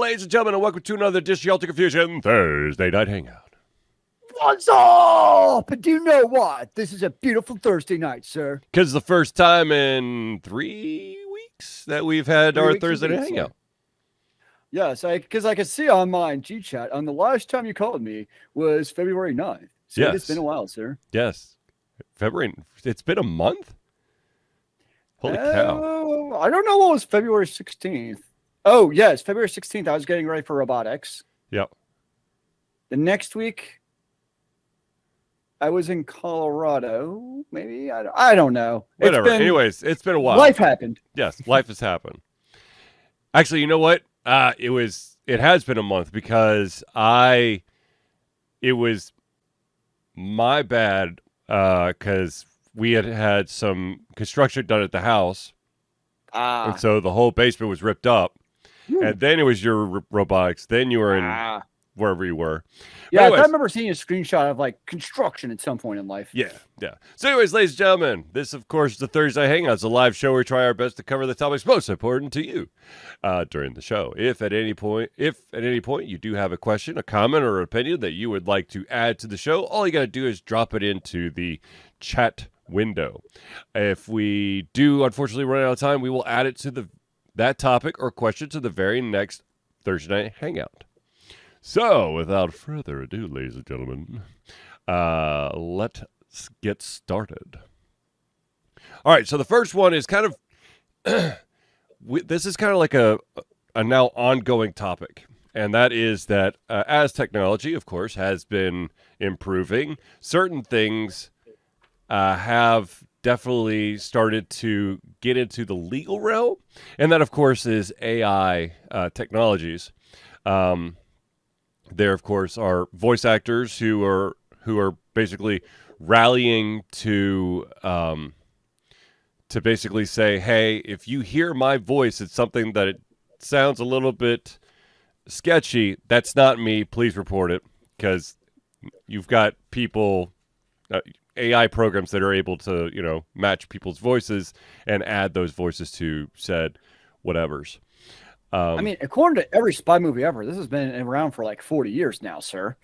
ladies and gentlemen, and welcome to another Dish Shelter Confusion Thursday Night Hangout. What's up? Do you know what? This is a beautiful Thursday night, sir. Because it's the first time in 3 weeks that we've had our Thursday Night Hangout. Yes, because I can see on my G-Chat, on the last time you called me was February 9th. So Yes. It's been a while, sir. Yes. February. It's been a month? Holy cow. I don't know what was February 16th. Oh, yes, February 16th. I was getting ready for robotics. Yep. The next week, I was in Colorado. Maybe? I don't know. Whatever. Anyways, it's been a while. Life happened. Yes, life has happened. Actually, you know what? It has been a month because it was my bad because we had some construction done at the house. And so the whole basement was ripped up. And then it was your robotics. Then you were in wherever you were. Yeah, I remember seeing a screenshot of like construction at some point in life. Yeah. So anyways, ladies and gentlemen, this, of course, is the Thursday Hangout. It's a live show where we try our best to cover the topics most important to you during the show. If at any point you do have a question, a comment, or an opinion that you would like to add to the show, all you got to do is drop it into the chat window. If we do, unfortunately, run out of time, we will add it to that topic or question to the very next Thursday Night Hangout. So, without further ado, ladies and gentlemen, let's get started. All right, so the first one is kind of, this is kind of like a now ongoing topic, and that is that as technology, of course, has been improving, certain things have definitely started to get into the legal realm, and that, of course, is AI technologies. There, of course, are voice actors who are basically rallying to basically say, hey, if you hear my voice, it's something that it sounds a little bit sketchy. That's not me. Please report it, because you've got people, AI programs that are able to, match people's voices and add those voices to said whatevers. I mean, according to every spy movie ever, this has been around for like 40 years now, sir.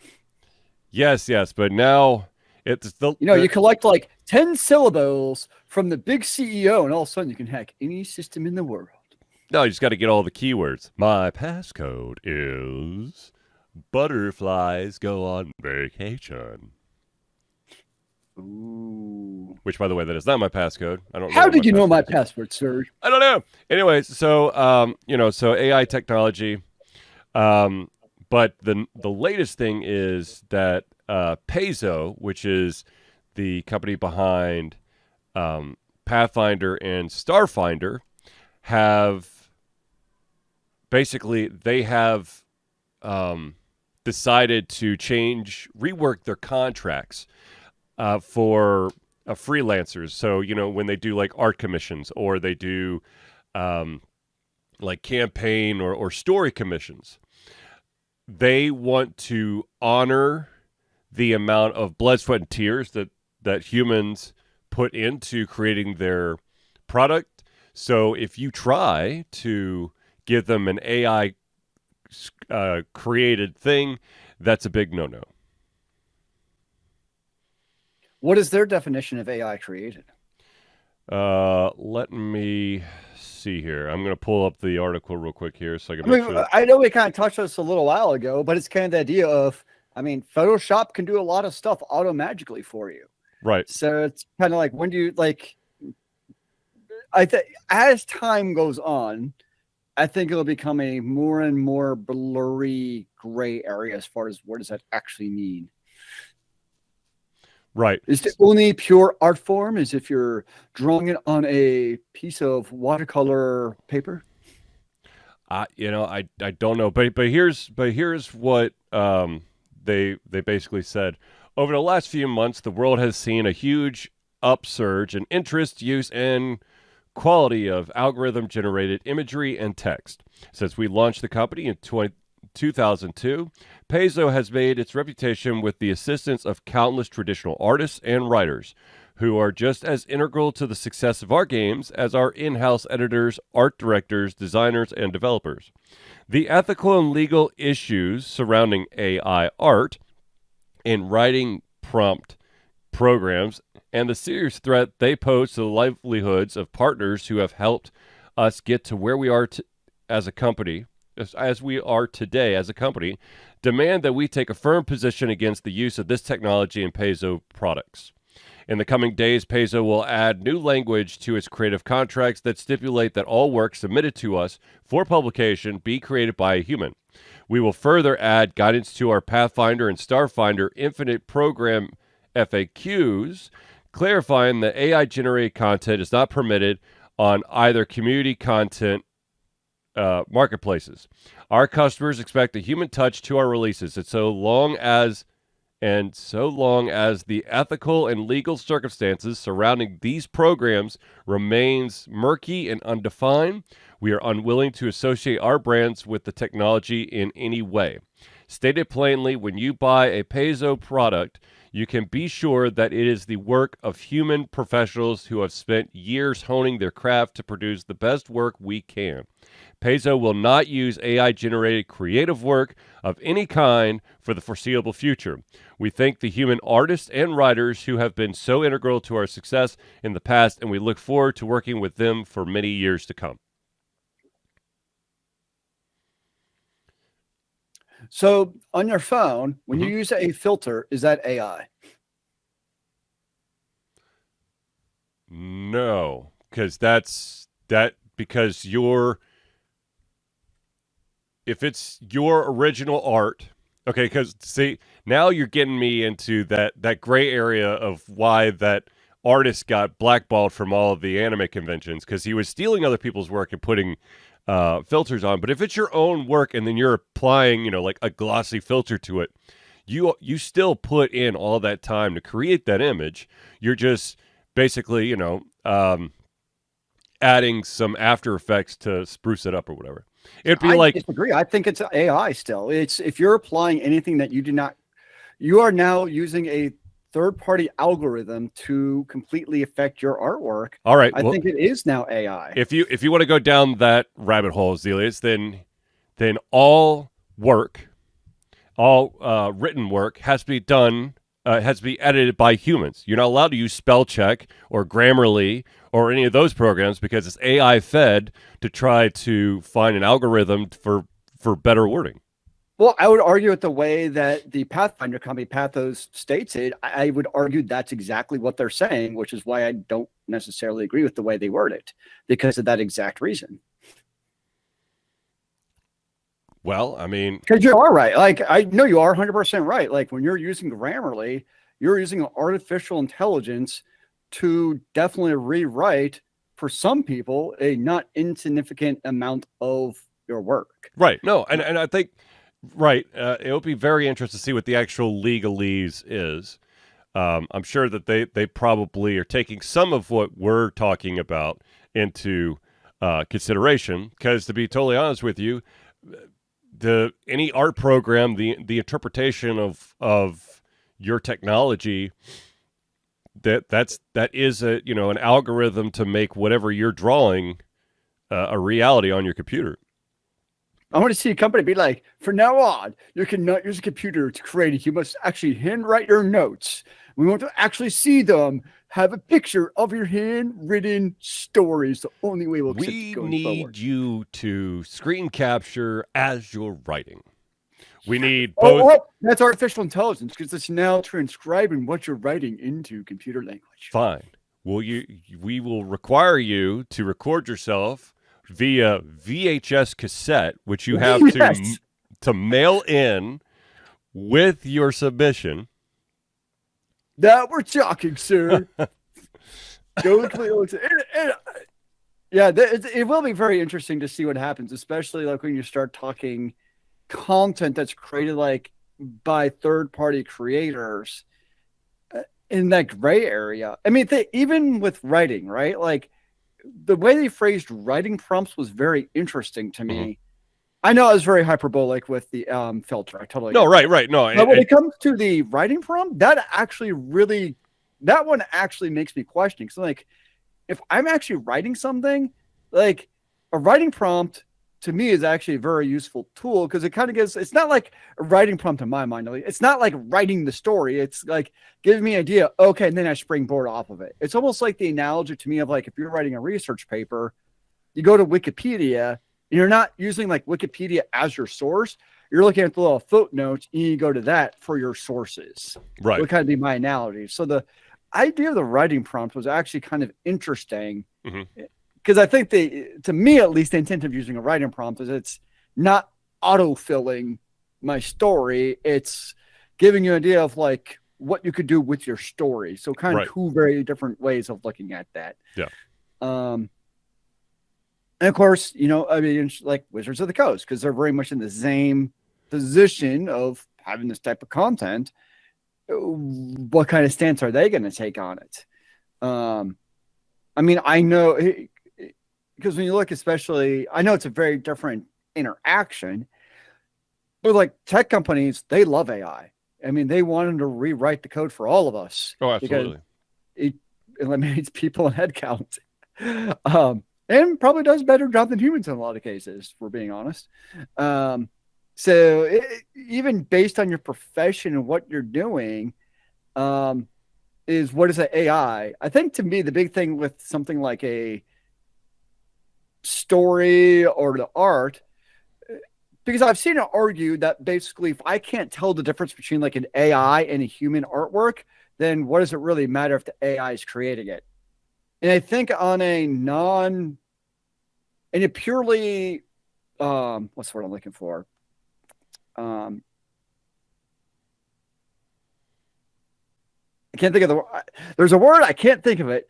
Yes, but now it's you collect like 10 syllables from the big CEO, and all of a sudden you can hack any system in the world. No, you just got to get all the keywords. My passcode is butterflies go on vacation. Ooh. Which, by the way, that is not my passcode. I don't know. How did you know my password, sir? I don't know. Anyways, so so AI technology, but the latest thing is that Paizo, which is the company behind Pathfinder and Starfinder, have decided to rework their contracts for freelancers. So, when they do like art commissions, or they do like campaign or story commissions, they want to honor the amount of blood, sweat, and tears that humans put into creating their product. So if you try to give them an AI created thing, that's a big no-no. What is their definition of AI created? Let me see here. I'm going to pull up the article real quick here so I can make sure. I know we kind of touched on this a little while ago, but it's kind of the idea of, Photoshop can do a lot of stuff auto-magically for you. Right. So it's kind of like, when do you, as time goes on, I think it'll become a more and more blurry gray area as far as what does that actually mean. Right. Is it only pure art form? Is if you're drawing it on a piece of watercolor paper? I don't know, but here's what they basically said. Over the last few months, the world has seen a huge upsurge in interest, use, and quality of algorithm-generated imagery and text. Since we launched the company in 2002, Paizo has made its reputation with the assistance of countless traditional artists and writers who are just as integral to the success of our games as our in-house editors, art directors, designers, and developers. The ethical and legal issues surrounding AI art and writing prompt programs and the serious threat they pose to the livelihoods of partners who have helped us get to where we are as a company, as we are today as a company, demand that we take a firm position against the use of this technology in Paizo products. In the coming days, Paizo will add new language to its creative contracts that stipulate that all work submitted to us for publication be created by a human. We will further add guidance to our Pathfinder and Starfinder Infinite Program FAQs, clarifying that AI-generated content is not permitted on either community content marketplaces. Our customers expect a human touch to our releases, and so long as the ethical and legal circumstances surrounding these programs remains murky and undefined, we are unwilling to associate our brands with the technology in any way. Stated plainly, when you buy a Paizo product, you can be sure that it is the work of human professionals who have spent years honing their craft to produce the best work we can. Paizo will not use AI-generated creative work of any kind for the foreseeable future. We thank the human artists and writers who have been so integral to our success in the past, and we look forward to working with them for many years to come. So on your phone, when you use a filter, is that AI? No, because if it's your original art, okay, because see, now you're getting me into that gray area of why that artist got blackballed from all of the anime conventions, because he was stealing other people's work and putting filters on. But if it's your own work and then you're applying, like a glossy filter to it, you still put in all that time to create that image. You're just basically, adding some After Effects to spruce it up or whatever. It'd be I disagree. I think it's AI still. It's if you're applying anything that you are now using a third-party algorithm to completely affect your artwork. All right. I think it is now AI. If you want to go down that rabbit hole, Zealeus, then all work, all written work has to be done, has to be edited by humans. You're not allowed to use spell check or Grammarly or any of those programs because it's AI fed to try to find an algorithm for better wording. Well, I would argue it the way that the Pathfinder company, Pathos, states it. I would argue that's exactly what they're saying, which is why I don't necessarily agree with the way they word it, because of that exact reason. Well, I mean... Because you are right. Like, I know you are 100% right. Like, when you're using Grammarly, you're using artificial intelligence to definitely rewrite, for some people, a not insignificant amount of your work. Right. No, and I think... Right. It'll be very interesting to see what the actual legalese is. I'm sure that they probably are taking some of what we're talking about into consideration, because to be totally honest with you, any art program, the interpretation of your technology, that is an algorithm to make whatever you're drawing a reality on your computer. I want to see a company be like, from now on, you cannot use a computer to create it. You must actually handwrite your notes. We want to actually see them have a picture of your handwritten stories. The only way we'll accept it going forward. We need you to screen capture as you're writing. We need both. Oh, that's artificial intelligence, because it's now transcribing what you're writing into computer language. Fine. We will require you to record yourself via VHS cassette, which you have to mail in with your submission. That we're talking, sir. Yeah, it will be very interesting to see what happens, especially like when you start talking content that's created like by third-party creators in that gray area. I mean, even with writing, right? Like, the way they phrased writing prompts was very interesting to me. Mm-hmm. I know I was very hyperbolic with the filter. I totally right. No, but when it comes to the writing prompt, that actually really that one actually makes me question. So like, if I'm actually writing something, like a writing prompt to me is actually a very useful tool because it kind of gives, it's not like a writing prompt in my mind. It's not like writing the story. It's like giving me an idea. Okay. And then I springboard off of it. It's almost like the analogy to me of like, if you're writing a research paper, you go to Wikipedia and you're not using like Wikipedia as your source. You're looking at the little footnotes and you go to that for your sources. Right. It would kind of be my analogy. So the idea of the writing prompt was actually kind of interesting because I think to me at least, the intent of using a writing prompt is it's not auto-filling my story. It's giving you an idea of like what you could do with your story. So kind of two very different ways of looking at that. Yeah. And of course, you know, I mean, like Wizards of the Coast, because they're very much in the same position of having this type of content. What kind of stance are they going to take on it? I mean, I know because when you look, especially, I know it's a very different interaction, but like tech companies, they love AI. I mean, they want them to rewrite the code for all of us. Oh, absolutely. It eliminates people in headcount. And probably does a better job than humans in a lot of cases, if we're being honest. So even based on your profession and what you're doing, is what is an AI? I think to me, the big thing with something like a story or the art, because I've seen it argued that basically if I can't tell the difference between like an AI and a human artwork, then what does it really matter if the AI is creating it? And I think on in a purely, what's the word I'm looking for? I can't think of the word. There's a word, I can't think of it,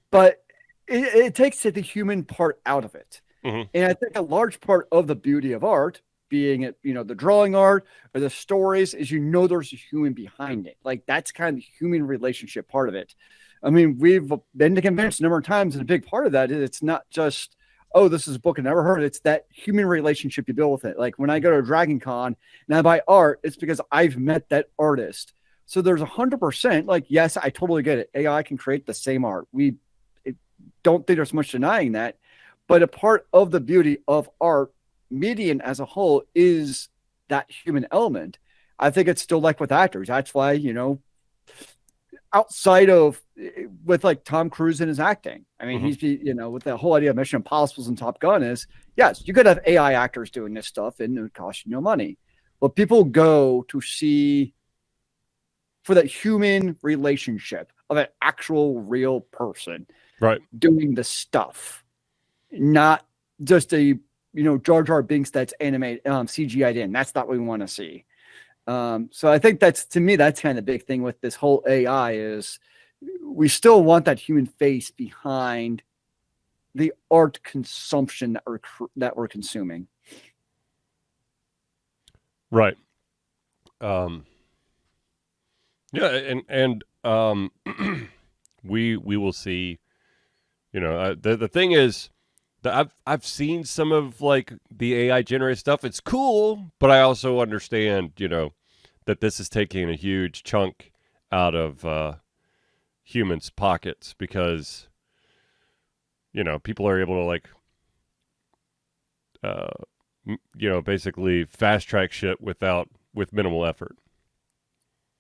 but it takes the human part out of it. And I think a large part of the beauty of art, being it, you know, the drawing art or the stories, is, you know, there's a human behind it. Like that's kind of the human relationship part of it. I mean, we've been to conventions a number of times, and a big part of that is it's not just, oh, this is a book I never heard. It's that human relationship you build with it. Like when I go to a Dragon Con and I buy art, it's because I've met that artist. So there's 100%, like, yes, I totally get it. AI can create the same art. We don't think there's much denying that. But a part of the beauty of art, median as a whole, is that human element. I think it's still like with actors. That's why, you know, outside of with like Tom Cruise in his acting, I mean, he's, you know, with the whole idea of Mission Impossible and Top Gun is, yes, you could have AI actors doing this stuff and it would cost you no money. But people go to see for that human relationship of an actual real person doing the stuff, not just a, you know, Jar Jar Binks that's animated, CGI'd in. That's not what we want to see. So I think that's, to me, that's kind of the big thing with this whole AI is we still want that human face behind the art consumption that we're consuming. Right. Yeah. And we will see, you know, the thing is that I've seen some of like the AI generated stuff. It's cool, but I also understand, you know, that this is taking a huge chunk out of humans' pockets because, you know, people are able to like, you know, basically fast track shit with minimal effort.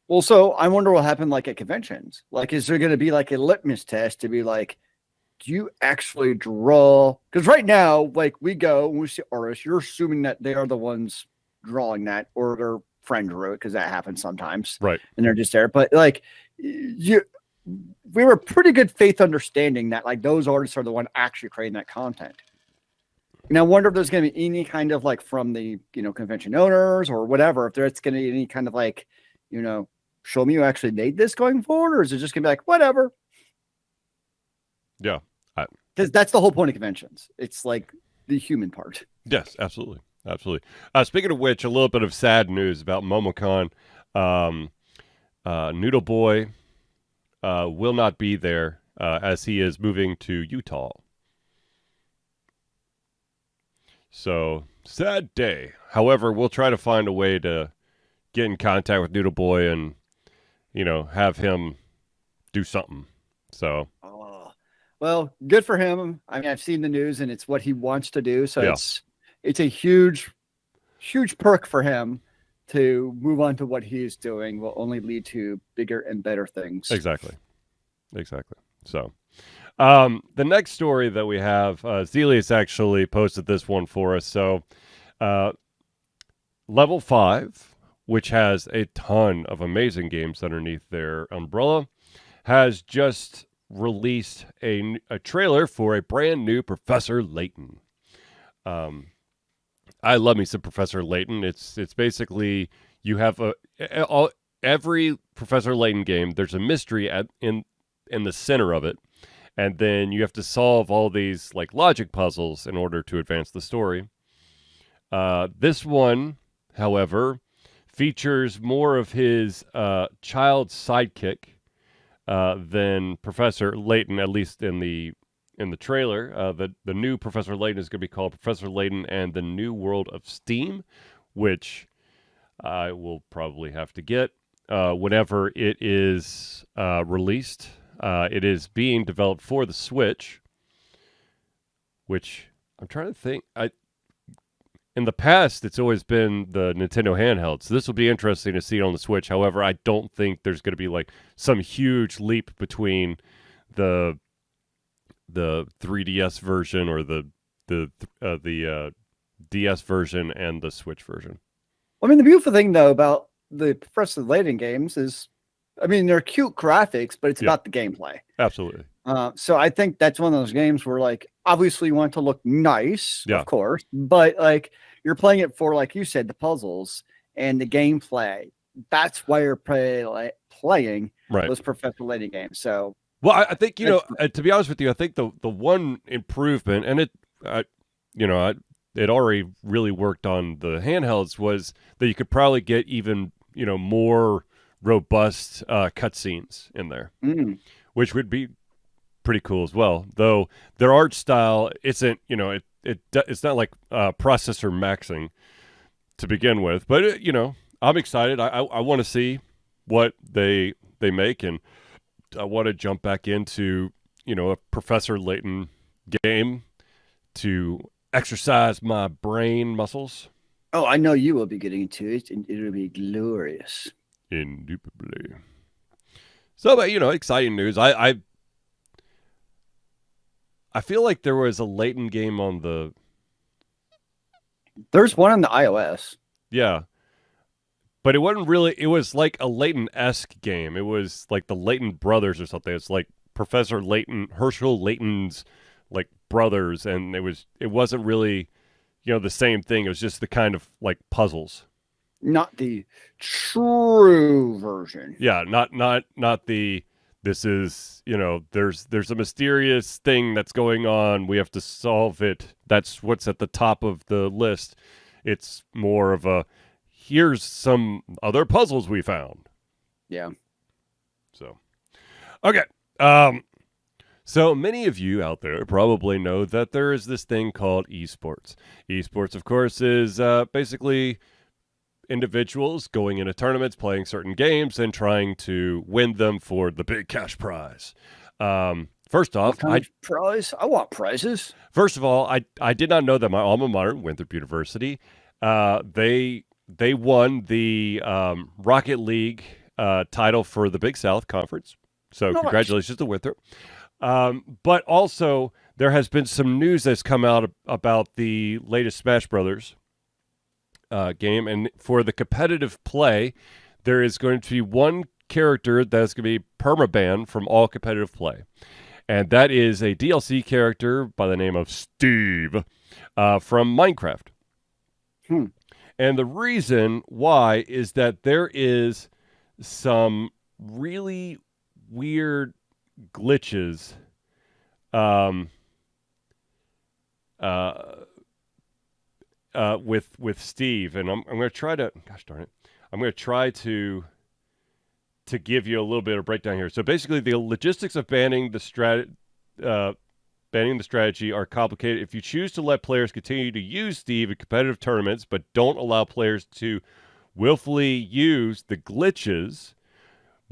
Well, so I wonder what happened like at conventions. Like, is there going to be like a litmus test to be like, do you actually draw? Because right now, like we go and we see artists, you're assuming that they are the ones drawing that, or their friend drew it, because that happens sometimes. Right. And they're just there. But like we were pretty good faith understanding that like those artists are the one actually creating that content. And I wonder if there's going to be any kind of like from the, you know, convention owners or whatever, if there's going to be any kind of like, you know, show me you actually made this going forward, or is it just going to be like, whatever? Yeah. Because that's the whole point of conventions. It's like the human part. Yes, absolutely. Absolutely. Speaking of which, a little bit of sad news about MomoCon. Noodle Boy will not be there as he is moving to Utah. So, sad day. However, we'll try to find a way to get in contact with Noodle Boy and, you know, have him do something. So, Oh, well, good for him. I mean, I've seen the news, and it's what he wants to do. So yeah, it's a huge perk for him to move on to what he's doing. Will only lead to bigger and better things. exactly. So, the next story that we have, Zealeus actually posted this one for us. So, Level 5, which has a ton of amazing games underneath their umbrella, has just released a trailer for a brand new Professor Layton. I love me some Professor Layton. It's basically you have every Professor Layton game. There's a mystery in the center of it, and then you have to solve all these like logic puzzles in order to advance the story. This one, however, features more of his child sidekick than Professor Layton, at least in the trailer. The new Professor Layton is going to be called Professor Layton and the New World of Steam, which I will probably have to get whenever it is released. It is being developed for the Switch, which I'm trying to think. In the past, it's always been the Nintendo handheld, so this will be interesting to see it on the Switch. However, I don't think there's going to be like some huge leap between the 3DS version or the DS version and the Switch version. I mean, the beautiful thing though about the Professor Layton games is, I mean, they're cute graphics, but it's about the gameplay. Absolutely. So I think that's one of those games where, like, obviously you want it to look nice, of course, but like you're playing it for, like you said, the puzzles and the gameplay. That's why you're playing those Professor Layton games. So, well, I think, to be honest with you, I think the one improvement, and it already really worked on the handhelds, was that you could probably get even, more robust cutscenes in there, which would be pretty cool as well. Though their art style isn't, it's not like processor maxing to begin with. But I'm excited. I want to see what they make, and I want to jump back into a Professor Layton game to exercise my brain muscles. Oh, I know you will be getting into it, and it'll be glorious. Indubitably. So, but exciting news. I feel like there was a Layton game on the. There's one on the iOS. Yeah, but it wasn't really. It was like a Layton-esque game. It was like the Layton brothers or something. It's like Professor Layton, Herschel Layton's like brothers, and it wasn't really, the same thing. It was just the kind of like puzzles. Not the true version. Yeah, not the. This is, there's a mysterious thing that's going on. We have to solve it. That's what's at the top of the list. It's more of a, here's some other puzzles we found. Yeah. So, okay. So many of you out there probably know that there is this thing called esports. Esports, of course, is basically individuals going into tournaments, playing certain games, and trying to win them for the big cash prize. First off, prize? I want prizes. First of all, I did not know that my alma mater, Winthrop University, they won the Rocket League title for the Big South Conference. So congratulations to Winthrop. But also, there has been some news that's come out about the latest Smash Brothers game, and for the competitive play, there is going to be one character that's going to be permabanned from all competitive play, and that is a DLC character by the name of Steve from Minecraft. And the reason why is that there is some really weird glitches with Steve, and I'm going to try to, gosh darn it, I'm going to try to give you a little bit of breakdown here. So basically, the logistics of banning the strategy are complicated. If you choose to let players continue to use Steve in competitive tournaments, but don't allow players to willfully use the glitches,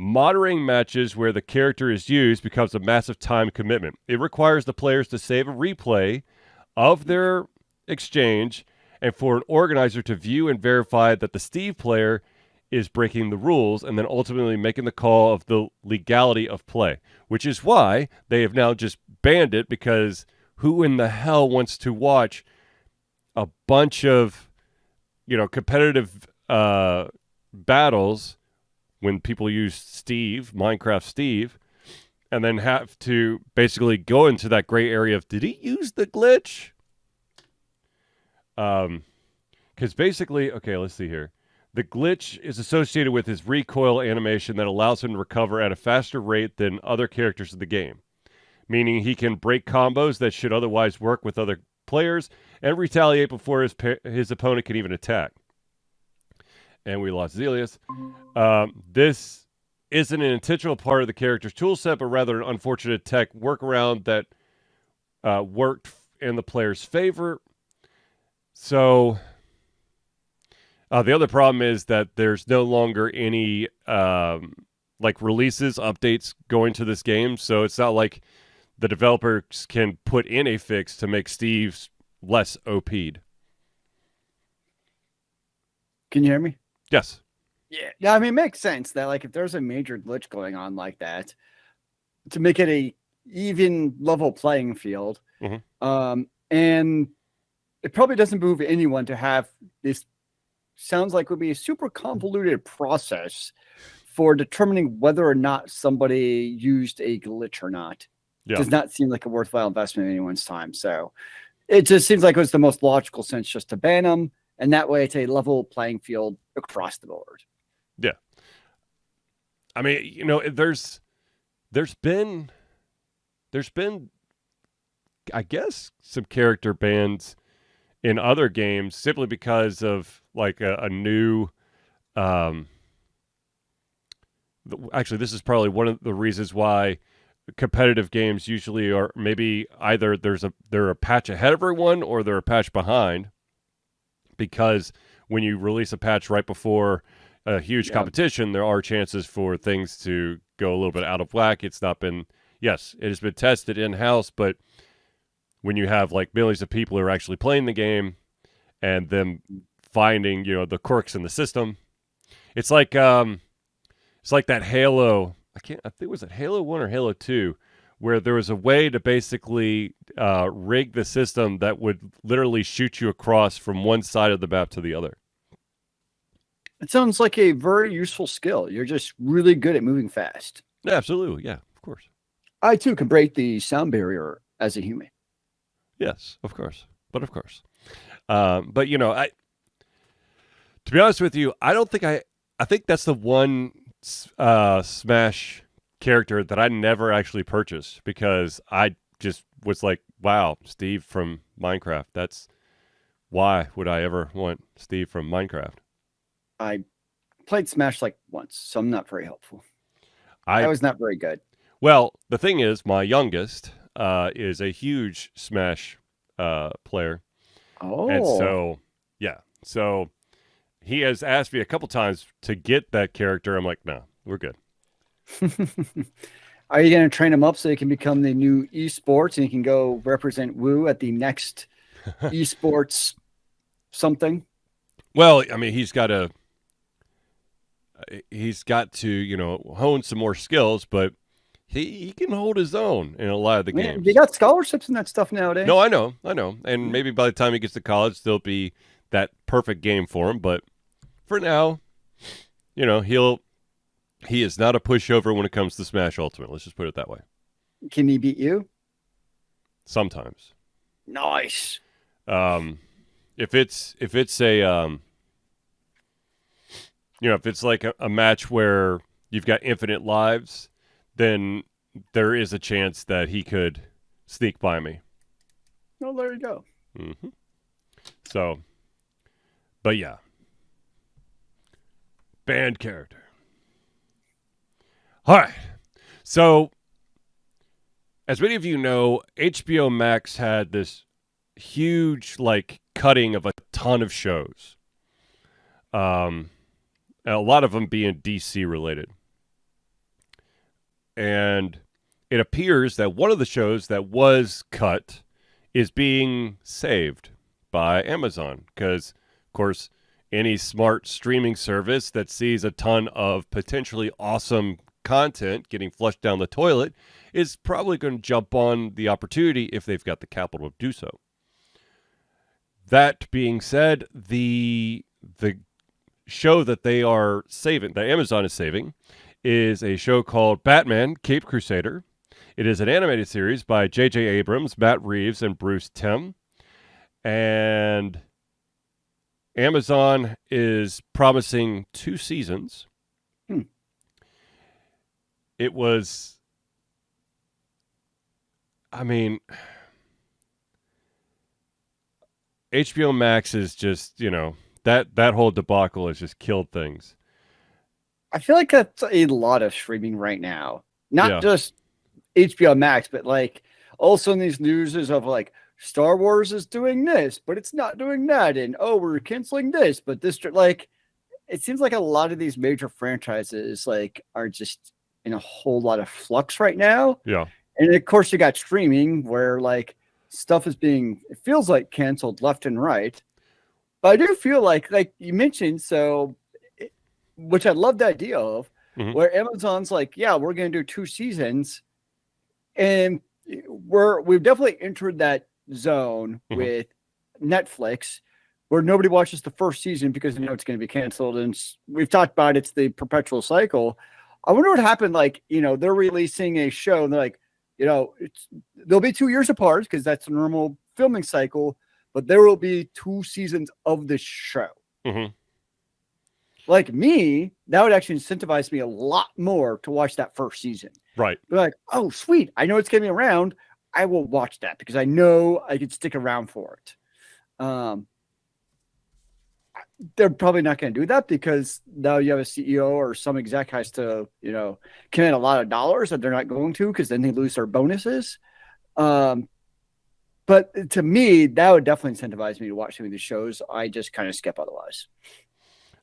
Moderating matches where the character is used becomes a massive time commitment. It requires the players to save a replay of their exchange and for an organizer to view and verify that the Steve player is breaking the rules and then ultimately making the call of the legality of play, which is why they have now just banned it, because who in the hell wants to watch a bunch of, competitive battles when people use Steve, Minecraft Steve, and then have to basically go into that gray area of, did he use the glitch? Because basically, okay, let's see here. The glitch is associated with his recoil animation that allows him to recover at a faster rate than other characters in the game, meaning he can break combos that should otherwise work with other players and retaliate before his opponent can even attack. And we lost Zealeus. This isn't an intentional part of the character's toolset, but rather an unfortunate tech workaround that worked in the player's favor. So the other problem is that there's no longer any releases, updates going to this game. So it's not like the developers can put in a fix to make Steve less OP'd. Can you hear me? Yes. Yeah. I mean, it makes sense that if there's a major glitch going on like that, to make it a even level playing field, and it probably doesn't move anyone to have this. Sounds like would be a super convoluted process for determining whether or not somebody used a glitch or not. Yeah. Does not seem like a worthwhile investment in anyone's time. So it just seems like it was the most logical sense just to ban them. And that way it's a level playing field across the board. Yeah. I mean, there's been, I guess, some character bans in other games simply because of a new, actually, this is probably one of the reasons why competitive games usually are maybe either they're a patch ahead of everyone or they're a patch behind, because when you release a patch right before a huge competition, there are chances for things to go a little bit out of whack. It's not been, yes, it has been tested in-house, but when you have millions of people who are actually playing the game and them finding, the quirks in the system, it's like that Halo, I think was it Halo 1 or Halo 2, where there was a way to basically rig the system that would literally shoot you across from one side of the map to the other. It sounds like a very useful skill. You're just really good at moving fast. Yeah, absolutely. Yeah, of course. I, too, can break the sound barrier as a human. Yes, of course. But of course. But, to be honest with you, I think that's the one Smash character that I never actually purchased, because I just was like, wow, Steve from Minecraft. That's why would I ever want Steve from Minecraft? I played Smash once, so I'm not very helpful. I was not very good. Well, the thing is, my youngest is a huge Smash player. Oh. And so, yeah. So he has asked me a couple times to get that character. I'm like, no, we're good. Are you going to train him up so he can become the new esports and he can go represent Woo at the next esports something? Well, I mean, he's got to, hone some more skills, but he can hold his own in a lot of the games. They got scholarships and that stuff nowadays. No, I know. And maybe by the time he gets to college, there'll be that perfect game for him. But for now, he is not a pushover when it comes to Smash Ultimate. Let's just put it that way. Can he beat you? Sometimes. Nice. If it's a if it's like a match where you've got infinite lives, then there is a chance that he could sneak by me. Oh, there you go. Mm-hmm. So, but yeah. Banned character. All right. So, as many of you know, HBO Max had this huge, cutting of a ton of shows. A lot of them being DC related. And it appears that one of the shows that was cut is being saved by Amazon because, of course, any smart streaming service that sees a ton of potentially awesome content getting flushed down the toilet is probably going to jump on the opportunity if they've got the capital to do so. That being said, the show that they are saving, that Amazon is saving, is a show called Batman Cape Crusader. It is an animated series by J.J. Abrams, Matt Reeves, and Bruce Timm. And Amazon is promising 2 seasons. It was, I mean, HBO Max is just, that whole debacle has just killed things. I feel like that's a lot of streaming right now. Not just HBO Max, but like also in these news of like Star Wars is doing this, but it's not doing that. And we're canceling this, but this, like, it seems like a lot of these major franchises like are just in a whole lot of flux right now. Yeah. And of course you got streaming where like stuff is being, it feels like canceled left and right. But I do feel like you mentioned, which I love the idea of, where Amazon's like, yeah, we're going to do 2 seasons. And we've definitely entered that zone with Netflix where nobody watches the first season because they know it's going to be canceled. And we've talked about it's the perpetual cycle. I wonder what happened. Like, they're releasing a show and they're like, they'll be 2 years apart because that's a normal filming cycle, but there will be 2 seasons of this show. Like me, that would actually incentivize me a lot more to watch that first season. Right. Be like, oh, sweet. I know it's going to be around. I will watch that because I know I could stick around for it. They're probably not going to do that because now you have a CEO or some exec has to, commit a lot of dollars that they're not going to because then they lose their bonuses. But to me, that would definitely incentivize me to watch some of these shows. I just kind of skip otherwise.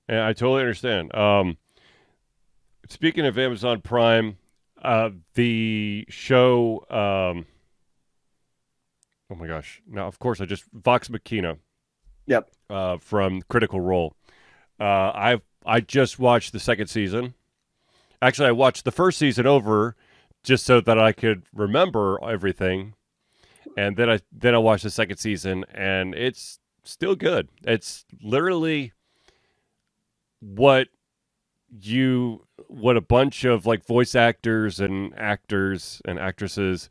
Yeah, I totally understand. Speaking of Amazon Prime, the show, oh my gosh. Now, of course, Vox Machina. Yep. From Critical Role. I just watched the second season. Actually, I watched the first season over just so that I could remember everything. And then I watched the second season, and it's still good. It's literally what a bunch of like voice actors and actresses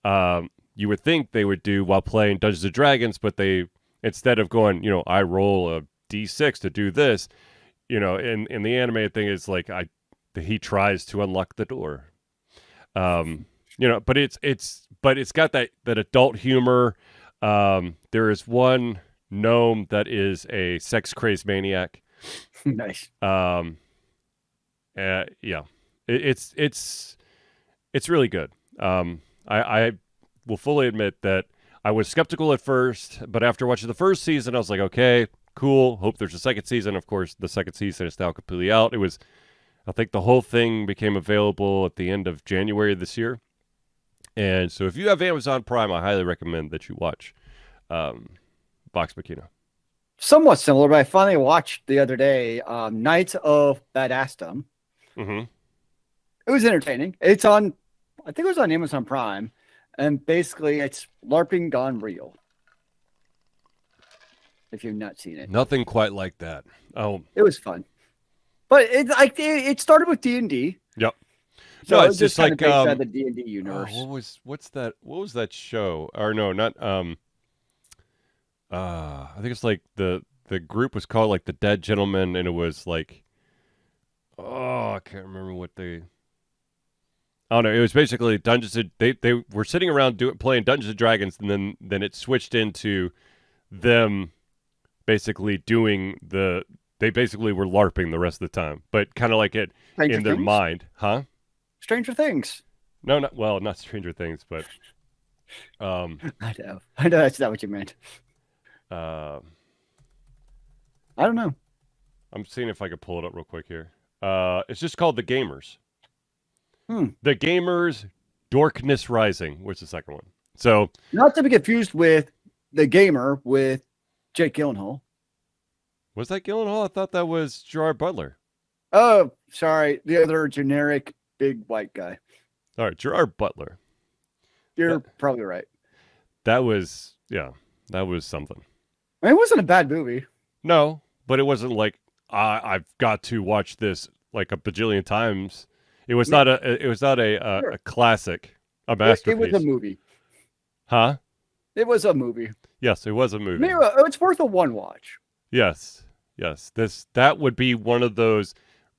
you would think they would do while playing Dungeons and Dragons, but they, instead of going, I roll a D6 to do this, in the animated thing is like he tries to unlock the door. But it's got that adult humor. There is one gnome that is a sex crazed maniac. Nice. It's really good. I will fully admit that I was skeptical at first, but after watching the first season, I was like, okay, cool. Hope there's a second season. Of course, the second season is now completely out. I think the whole thing became available at the end of January this year. And so if you have Amazon Prime, I highly recommend that you watch Vox Machina. Somewhat similar, but I finally watched the other day Knights of Badassdom. It was entertaining. I think it was on Amazon Prime. And basically, it's LARPing gone real. If you've not seen it, nothing quite like that. Oh, it was fun, but it started with D&D. Yep. So no, it's just like based on the D&D universe. What was that show? Or no, not I think it's like the group was called like the Dead Gentlemen, and it was like, I can't remember what they. I don't know. It was basically Dungeons. They were sitting around playing Dungeons and Dragons, and then it switched into them basically doing they basically were LARPing the rest of the time, but kind of like it Stranger in their Things? Mind, huh? Stranger Things. No, not Stranger Things, but I know that's not what you meant. I don't know. I'm seeing if I can pull it up real quick here. It's just called The Gamers. The Gamer's Dorkness Rising, which is the second one. So, not to be confused with The Gamer with Jake Gyllenhaal. was that Gyllenhaal? I thought that was Gerard Butler. Oh, sorry. The other generic big white guy. All right, Gerard Butler. You're probably right. That was something. I mean, it wasn't a bad movie. No, but it wasn't like I've got to watch this like a bajillion times. It was not a classic, a masterpiece. It was a movie. Huh? It was a movie. Yes, it was a movie. I mean, it's worth a one watch. Yes. That would be one of those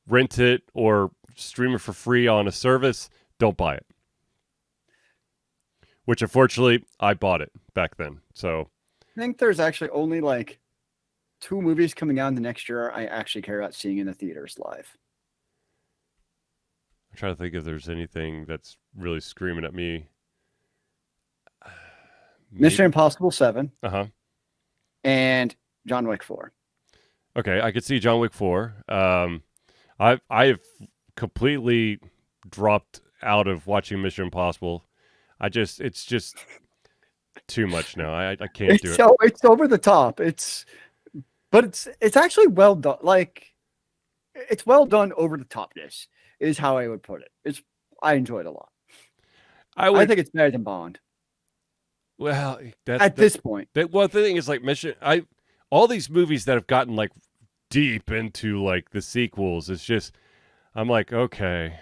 rent it or stream it for free on a service. Don't buy it. Which unfortunately I bought it back then. So I think there's actually only like 2 movies coming out in the next year I actually care about seeing in the theaters live. I'm trying to think if there's anything that's really screaming at me. Mission Impossible 7. Uh-huh. And John Wick 4. Okay, I could see John Wick 4. I've completely dropped out of watching Mission Impossible. It's just too much now. I can't do it. So it's over the top. But it's actually well done. Like, it's well done over the topness is how I would put it. I enjoy it a lot. I think it's better than Bond. Well, at this point. Well, the thing is, like, all these movies that have gotten like deep into like the sequels, it's just, I'm like, okay.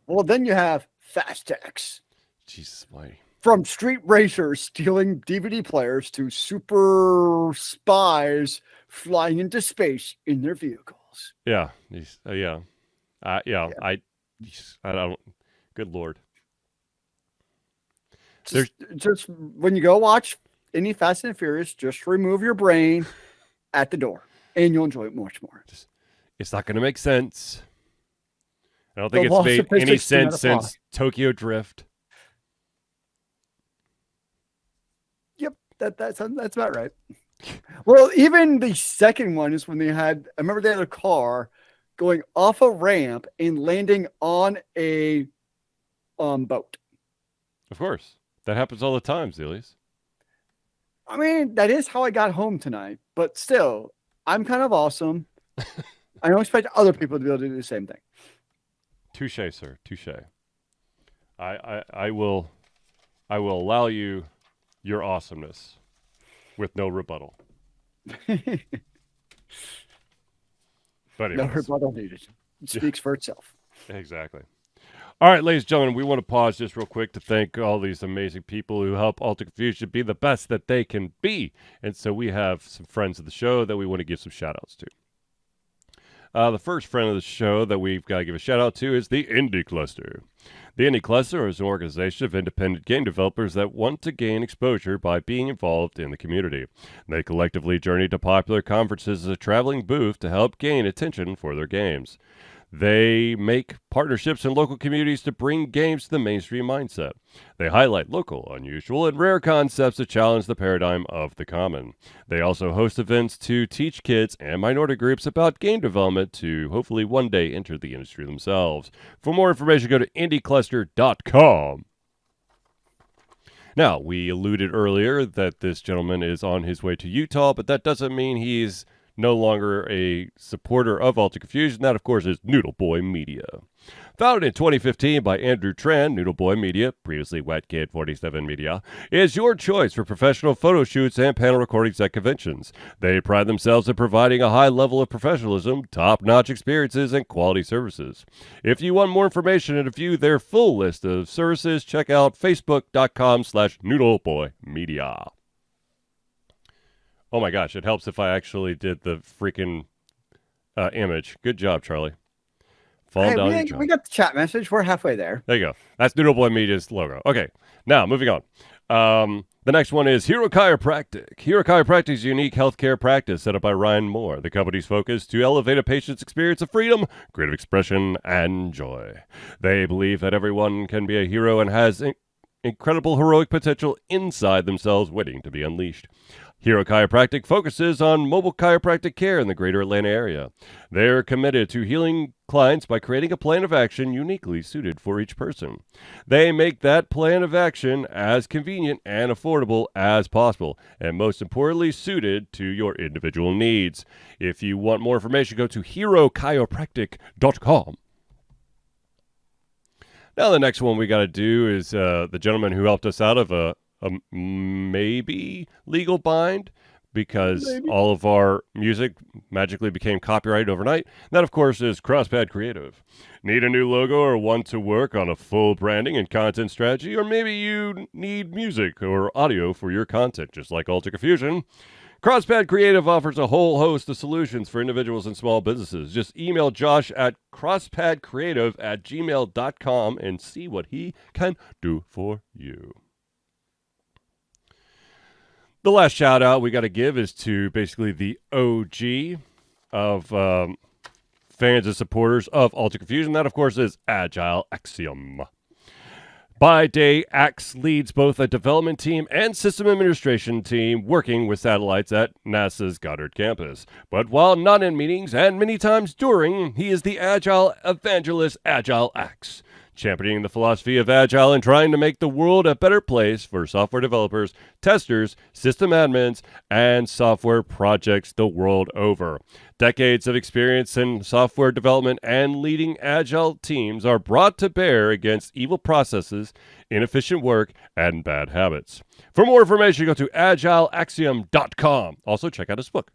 Well, then you have Fast X. Jesus, why? From street racers stealing DVD players to super spies flying into space in their vehicles. Yeah. I don't. Good Lord. Just when you go watch any Fast and Furious, just remove your brain at the door, and you'll enjoy it much more. It's not going to make sense. I don't think it's made any sense since Tokyo Drift. Yep, that's about right. Well, even the second one is when they had. I remember they had a car going off a ramp and landing on a boat. Of course, that happens all the time, Zealeus. I mean, that is how I got home tonight. But still, I'm kind of awesome. I don't expect other people to be able to do the same thing. Touche, sir. Touche. I will allow you your awesomeness with no rebuttal. But no rebuttal needed. It speaks for itself. Exactly. All right, ladies and gentlemen, we want to pause just real quick to thank all these amazing people who help Alter Confusion be the best that they can be. And so we have some friends of the show that we want to give some shout-outs to. The first friend of the show that we've got to give a shout-out to is the Indie Cluster. The Indie Cluster is an organization of independent game developers that want to gain exposure by being involved in the community. They collectively journey to popular conferences as a traveling booth to help gain attention for their games. They make partnerships in local communities to bring games to the mainstream mindset. They highlight local, unusual, and rare concepts to challenge the paradigm of the common. They also host events to teach kids and minority groups about game development to hopefully one day enter the industry themselves. For more information, go to indiecluster.com. Now, we alluded earlier that this gentleman is on his way to Utah, but that doesn't mean he's no longer a supporter of Alter Confusion. That, of course, is Noodle Boy Media. Founded in 2015 by Andrew Tran, Noodle Boy Media, previously Wet Kid 47 Media, is your choice for professional photo shoots and panel recordings at conventions. They pride themselves in providing a high level of professionalism, top-notch experiences, and quality services. If you want more information and to view their full list of services, check out facebook.com/noodleboymedia. Oh my gosh, it helps if I actually did the freaking image. Good job, Charlie. We got the chat message. We're halfway there. There you go. That's Noodle Boy Media's logo. Okay, now moving on. The next one is Hero Chiropractic. Hero Chiropractic is a unique healthcare practice set up by Ryan Moore. The company's focus to elevate a patient's experience of freedom, creative expression, and joy. They believe that everyone can be a hero and has incredible heroic potential inside themselves waiting to be unleashed. Hero Chiropractic focuses on mobile chiropractic care in the greater Atlanta area. They are committed to healing clients by creating a plan of action uniquely suited for each person. They make that plan of action as convenient and affordable as possible, and most importantly, suited to your individual needs. If you want more information, go to herochiropractic.com. Now, the next one we got to do is the gentleman who helped us out of a maybe legal bind because all of our music magically became copyrighted overnight. That, of course, is CrossPad Creative. Need a new logo or want to work on a full branding and content strategy? Or maybe you need music or audio for your content, just like Ultra Confusion. CrossPad Creative offers a whole host of solutions for individuals and small businesses. Just email Josh at crosspadcreative@gmail.com and see what he can do for you. The last shout out we got to give is to basically the OG of fans and supporters of Ultra Confusion. That, of course, is Agile Axiom. By day, Axe leads both a development team and system administration team working with satellites at NASA's Goddard campus. But while not in meetings and many times during, he is the Agile evangelist Agile Axe, championing the philosophy of Agile and trying to make the world a better place for software developers, testers, system admins, and software projects the world over. Decades of experience in software development and leading Agile teams are brought to bear against evil processes, inefficient work, and bad habits. For more information, go to agileaxiom.com. Also, check out his book.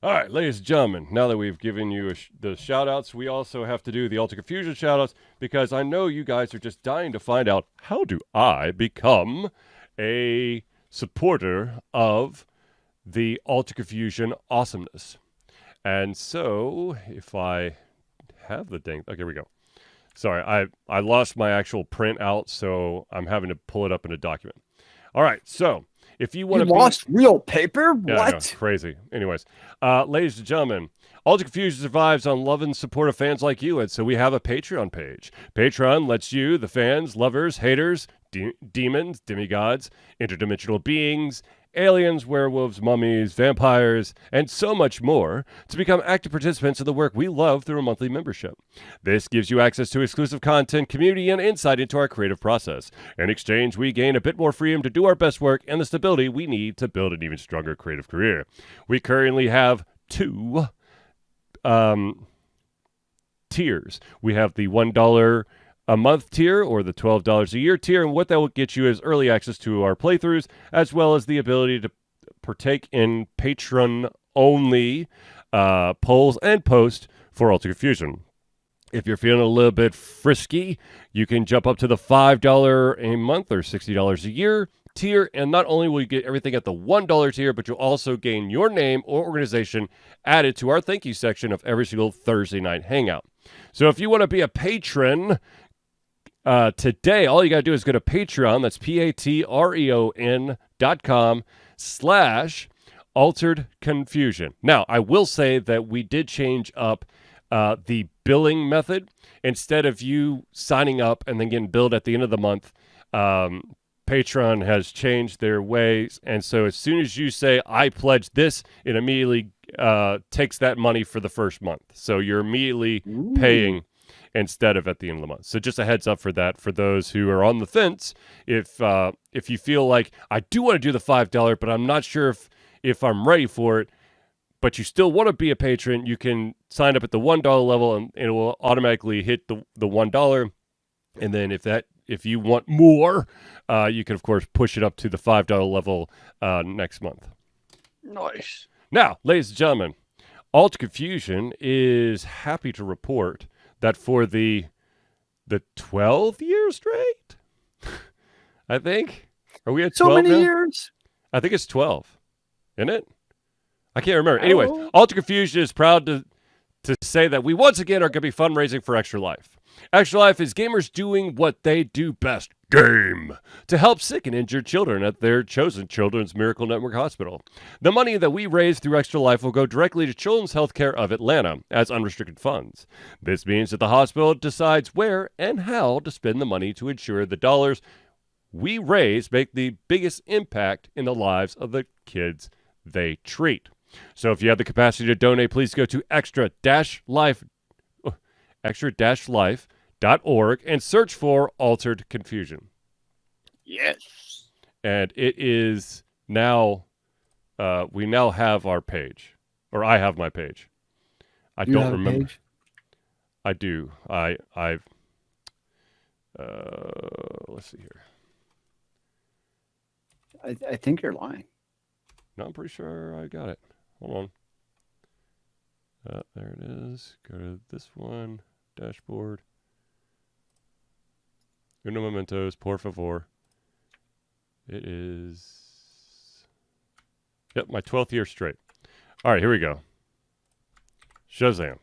All right, ladies and gentlemen, now that we've given you the shout-outs, we also have to do the Ultra Confusion shout-outs because I know you guys are just dying to find out, how do I become a supporter of the Ultra Confusion awesomeness? And so, if I have the dang... Okay, here we go. Sorry, I lost my actual print out, so I'm having to pull it up in a document. All right, so... If you want to lost real paper? Yeah, what? Crazy. Anyways, ladies and gentlemen, Ultra Confusion survives on love and support of fans like you, and so we have a Patreon page. Patreon lets you, the fans, lovers, haters, demons, demigods, interdimensional beings, aliens, werewolves, mummies, vampires, and so much more, to become active participants in the work we love through a monthly membership. This gives you access to exclusive content, community, and insight into our creative process. In exchange, we gain a bit more freedom to do our best work and the stability we need to build an even stronger creative career. We currently have two tiers. We have the $1 a month tier or the $12 a year tier, and what that will get you is early access to our playthroughs, as well as the ability to partake in patron-only polls and posts for Ultra Confusion. If you're feeling a little bit frisky, you can jump up to the $5 a month or $60 a year tier, and not only will you get everything at the $1 tier, but you'll also gain your name or organization added to our thank you section of every single Thursday night hangout. So if you want to be a patron today, all you got to do is go to Patreon. That's patreon.com/Altered Confusion. Now, I will say that we did change up the billing method. Instead of you signing up and then getting billed at the end of the month, Patreon has changed their ways. And so as soon as you say, I pledge this, it immediately takes that money for the first month. So you're immediately paying instead of at the end of the month. So just a heads up for that, for those who are on the fence. If you feel like, I do want to do the $5, but I'm not sure if I'm ready for it, but you still want to be a patron, you can sign up at the $1 level and it will automatically hit the $1. And then if you want more, you can, of course, push it up to the $5 level next month. Nice. Now, ladies and gentlemen, Ultra Confusion is happy to report that for the 12th year straight, I think. Are we at 12 so many now? years? I think it's 12, isn't it? I can't remember. Anyways, Ultra Confusion is proud to say that we once again are going to be fundraising for Extra Life. Extra Life is gamers doing what they do best, game, to help sick and injured children at their chosen Children's Miracle Network Hospital. The money that we raise through Extra Life will go directly to Children's Healthcare of Atlanta as unrestricted funds. This means that the hospital decides where and how to spend the money to ensure the dollars we raise make the biggest impact in the lives of the kids they treat. So if you have the capacity to donate, please go to extra-life.org and search for Altered Confusion. Yes. And it is now, we now have our page, or I have my page. I You don't have a remember. page? I do. I've let's see here. I think you're lying. No, I'm pretty sure I got it. Hold on. There it is. Go to this one. Dashboard. Uno momentos, por favor. It is... Yep, my 12th year straight. All right, here we go. Shazam.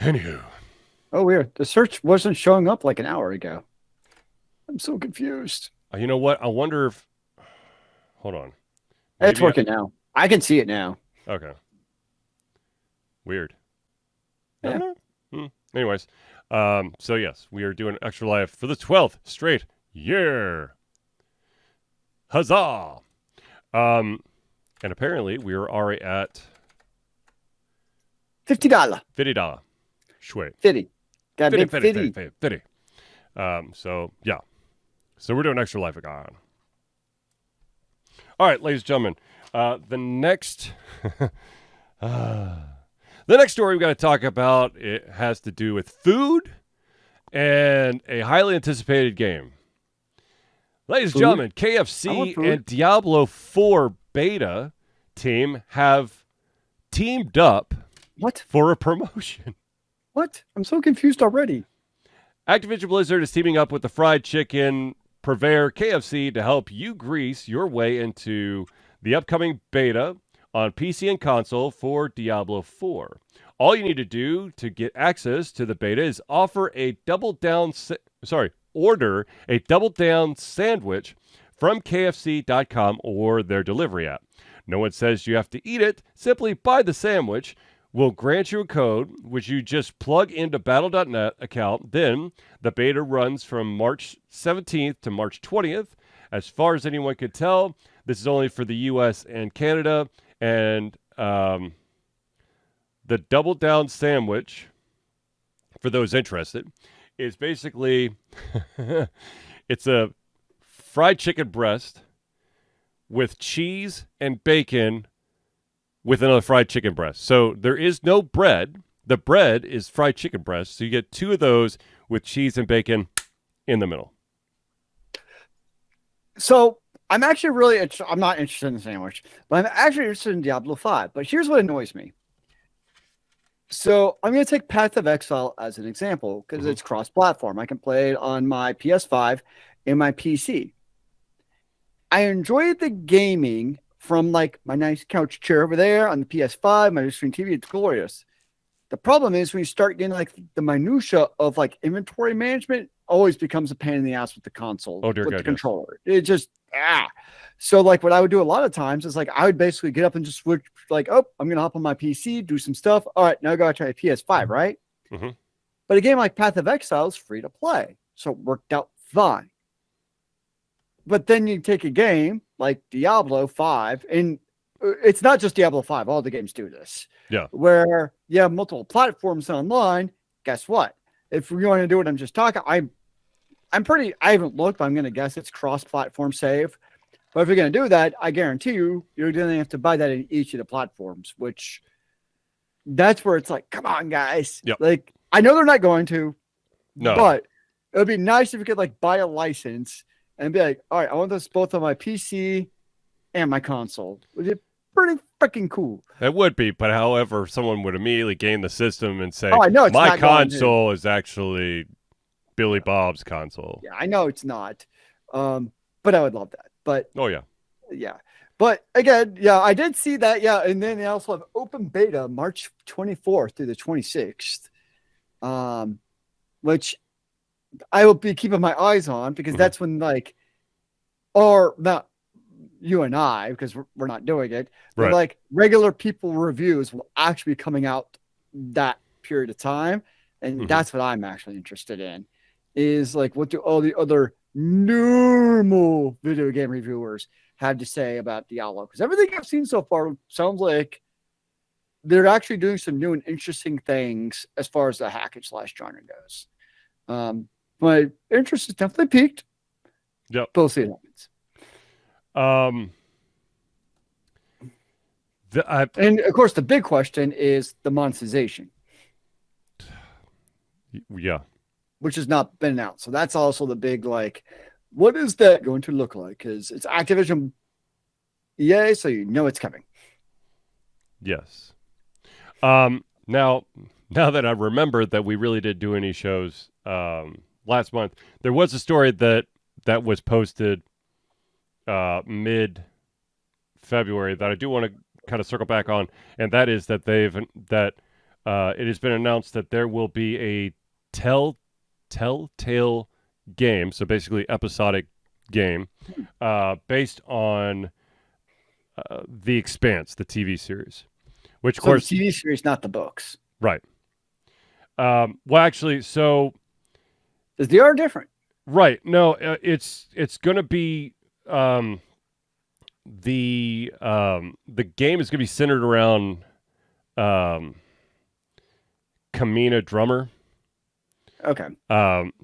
Anywho. Oh, weird. The search wasn't showing up like an hour ago. I'm so confused. You know what? I wonder if... Hold on. It's working now. I can see it now. Okay. Weird. Yeah. Anyways, so yes, we are doing Extra Life for the 12th straight year. Huzzah! And apparently we are already at $50. $50. Shway. 50. Got a big 50. 50. So yeah. So we're doing Extra Life again. All right, ladies and gentlemen. The next story we've got to talk about, it has to do with food and a highly anticipated game. Ladies and gentlemen, KFC and Diablo 4 beta team have teamed up for a promotion. What? I'm so confused already. Activision Blizzard is teaming up with the fried chicken purveyor KFC to help you grease your way into the upcoming beta on PC and console for Diablo 4. All you need to do to get access to the beta is order a double down sandwich from KFC.com or their delivery app. No one says you have to eat it. Simply buy the sandwich. We'll grant you a code, which you just plug into Battle.net account. Then the beta runs from March 17th to March 20th. As far as anyone could tell, this is only for the U.S. and Canada. And the Double Down Sandwich, for those interested, is basically it's a fried chicken breast with cheese and bacon with another fried chicken breast. So there is no bread. The bread is fried chicken breast. So you get two of those with cheese and bacon in the middle. So I'm actually I'm not interested in the sandwich, but I'm actually interested in Diablo 5. But here's what annoys me. So I'm going to take Path of Exile as an example because it's cross-platform. I can play it on my PS5 and my PC. I enjoyed the gaming from like my nice couch chair over there on the PS5, my screen TV. It's glorious. The problem is when you start getting like the minutia of like inventory management, always becomes a pain in the ass with the console, with the controller. It just So like what I would do a lot of times is like I would basically get up and just switch like, oh, I'm gonna hop on my PC, do some stuff. All right, now I gotta try a PS5, right? Mm-hmm. But a game like Path of Exile is free to play, so it worked out fine. But then you take a game like Diablo 5, and it's not just Diablo 5. All the games do this. Yeah. Where you have multiple platforms online. Guess what? If you want to do what I'm just talking, I haven't looked, but I'm going to guess it's cross-platform save. But if you're going to do that, I guarantee you're going to have to buy that in each of the platforms, which that's where it's like, come on, guys. Yep. Like, I know they're not going to, no, but it would be nice if you could like buy a license and be like, all right, I want this both on my PC and my console. Which is pretty freaking cool. It would be, but however, someone would immediately gain the system and say, I know it's my not console is actually Billy Bob's console. Yeah, I know it's not. But I would love that. But oh yeah. Yeah. But again, yeah, I did see that. Yeah. And then they also have open beta March 24th through the 26th. Which I will be keeping my eyes on because that's when like, or not you and I, because we're not doing it, but right, like regular people reviews will actually be coming out that period of time. And that's what I'm actually interested in. is like, what do all the other normal video game reviewers have to say about Diablo? Because everything I've seen so far sounds like they're actually doing some new and interesting things as far as the hack and slash genre goes. My interest is definitely peaked. Yep. We'll see what happens. And of course, the big question is the monetization. Yeah. Which has not been announced. So that's also the big, like, what is that going to look like? Because it's Activision EA, so you know it's coming. Yes. Now that I remember that we really did do any shows last month, there was a story that was posted mid-February that I do want to kind of circle back on, and that is that it has been announced that there will be a TellTale game, so basically episodic game, based on The Expanse, the TV series. Which, of course, the TV series, not the books. Right. Well, actually, so they are different. Right. No, it's going to be the game is going to be centered around Kamina Drummer. Okay.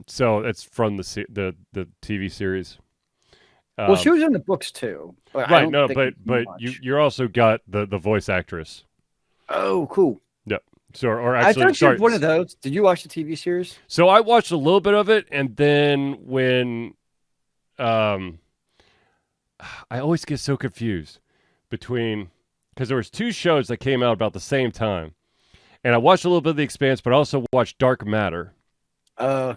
So it's from the TV series. Well, she was in the books too. Right. No, but you're also got the voice actress. Oh, cool. Yep. So, or actually, I thought she was one of those. Did you watch the TV series? So I watched a little bit of it, and then when, I always get so confused between, because there was two shows that came out about the same time, and I watched a little bit of The Expanse, but I also watched Dark Matter. Yeah.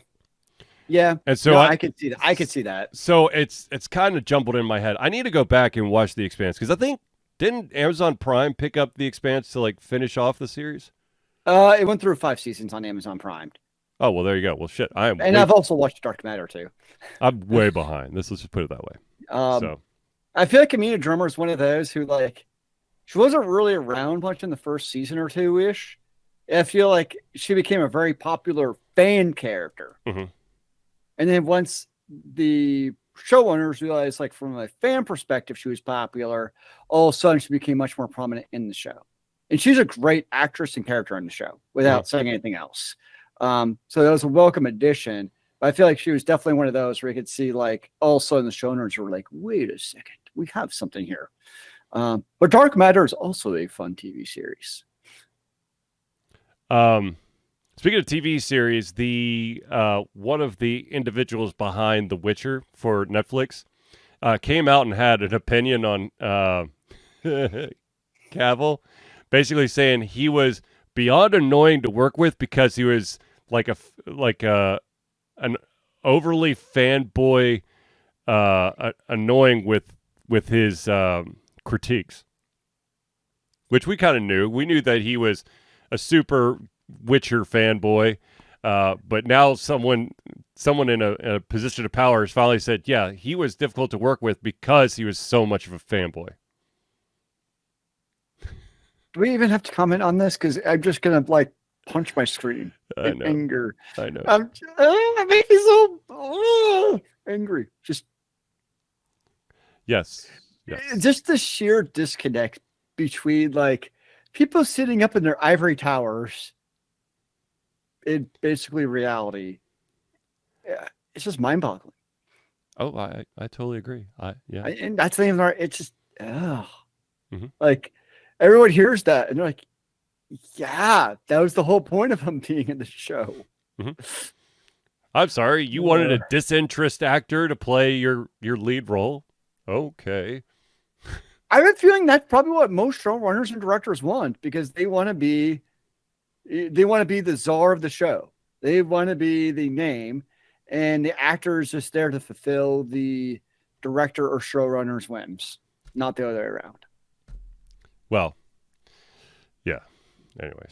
And so I could see that. I could see that. So it's kind of jumbled in my head. I need to go back and watch The Expanse because I think didn't Amazon Prime pick up The Expanse to like finish off the series? It went through 5 seasons on Amazon Prime. Oh well, there you go. Well, shit, I've also watched Dark Matter too. I'm way behind. Let's just put it that way. So I feel like Kamina Drummer is one of those who, like, she wasn't really around much in the first season or two ish. I feel like she became a very popular fan character. Mm-hmm. And then once the showrunners realized, like, from a fan perspective, she was popular, all of a sudden she became much more prominent in the show. And she's a great actress and character in the show without saying anything else. So that was a welcome addition. But I feel like she was definitely one of those where you could see, like, all of a sudden the showrunners were like, wait a second, we have something here. But Dark Matter is also a fun TV series. Speaking of TV series, the one of the individuals behind The Witcher for Netflix came out and had an opinion on Cavill, basically saying he was beyond annoying to work with because he was like an overly fanboy, annoying with his critiques, which we kind of knew. We knew that he was a super Witcher fanboy, but now someone in a position of power has finally said, yeah, he was difficult to work with because he was so much of a fanboy. Do we even have to comment on this? Because I'm just gonna, like, punch my screen in anger. I know. It makes me so angry. Just yes. Just the sheer disconnect between, like, people sitting up in their ivory towers in basically reality. It's just mind-boggling. Oh, I totally agree. And that's the thing. It's just, Mm-hmm. like, everyone hears that and they're like, yeah, that was the whole point of him being in the show. Mm-hmm. I'm sorry, you wanted a disinterest actor to play your lead role? Okay. I have a feeling that's probably what most showrunners and directors want, because they want to be the czar of the show. They want to be the name, and the actor is just there to fulfill the director or showrunner's whims, not the other way around. Well, yeah. Anyways,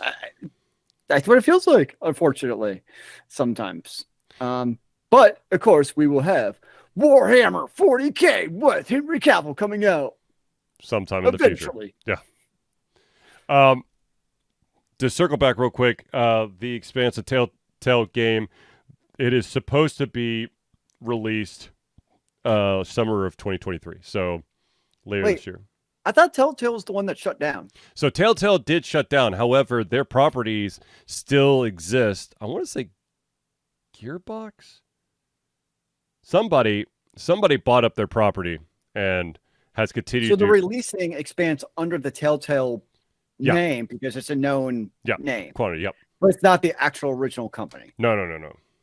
that's what it feels like, unfortunately, sometimes. But of course, we will have Warhammer 40K with Henry Cavill coming out sometime in eventually. The future. Yeah. To circle back real quick, the Expanse of TellTale game, it is supposed to be released summer of 2023. So later this year. I thought TellTale was the one that shut down. So TellTale did shut down. However, their properties still exist. I want to say Gearbox. Somebody bought up their property and has continued. So they're releasing Expanse under the TellTale name because it's a known name. Quantity, yep. But it's not the actual original company. No.